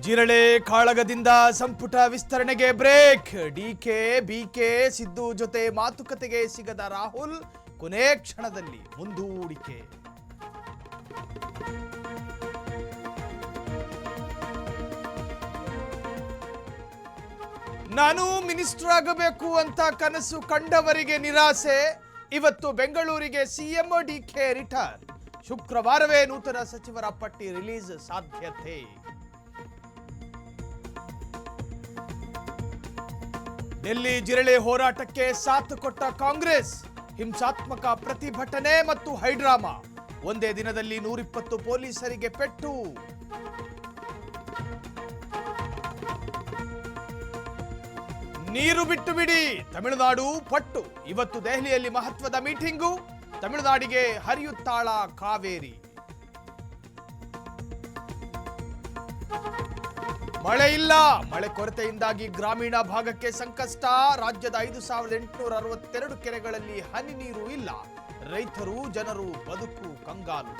ಜಿರಳೆ ಕಾಳಗದಿಂದ ಸಂಪುಟ ವಿಸ್ತರಣೆಗೆ ಬ್ರೇಕ್. ಡಿಕೆ ಬಿಕೆ ಸಿದ್ದು ಜೊತೆ ಮಾತುಕತೆಗೆ ಸಿಗದ ರಾಹುಲ್ ಕೊನೆ ಕ್ಷಣದಲ್ಲಿ ಮುಂದೂಡಿಕೆ. ನಾನು ಮಿನಿಸ್ಟರ್ ಆಗಬೇಕು ಅಂತ ಕನಸು ಕಂಡವರಿಗೆ ನಿರಾಸೆ. ಇವತ್ತು ಬೆಂಗಳೂರಿಗೆ ಸಿಎಂ ಡಿಕೆ ರಿಟರ್ನ್. ಶುಕ್ರವಾರವೇ ನೂತನ ಸಚಿವರ ಪಟ್ಟಿ ರಿಲೀಸ್ ಸಾಧ್ಯತೆ. ಡೆಲ್ಲಿ ಜಿರಳೆ ಹೋರಾಟಕ್ಕೆ ಸಾಥ್ ಕೊಟ್ಟ ಕಾಂಗ್ರೆಸ್. ಹಿಂಸಾತ್ಮಕ ಪ್ರತಿಭಟನೆ ಮತ್ತು ಹೈಡ್ರಾಮಾ. ಒಂದೇ ದಿನದಲ್ಲಿ 120 ಪೊಲೀಸರಿಗೆ ಪೆಟ್ಟು. ನೀರು ಬಿಟ್ಟು ಬಿಡಿ, ತಮಿಳುನಾಡು ಪಟ್ಟು. ಇವತ್ತು ದೆಹಲಿಯಲ್ಲಿ ಮಹತ್ವದ ಮೀಟಿಂಗು. ತಮಿಳುನಾಡಿಗೆ ಹರಿಯುತ್ತಾಳ ಕಾವೇರಿ. ಮಳೆ ಇಲ್ಲ. ಮಳೆ ಕೊರತೆಯಿಂದಾಗಿ ಗ್ರಾಮೀಣ ಭಾಗಕ್ಕೆ ಸಂಕಷ್ಟ. ರಾಜ್ಯದ 5862 ಕೆರೆಗಳಲ್ಲಿ ಹನಿ ನೀರು ಇಲ್ಲ. ರೈತರು ಜನರು ಬದುಕು ಕಂಗಾಲು.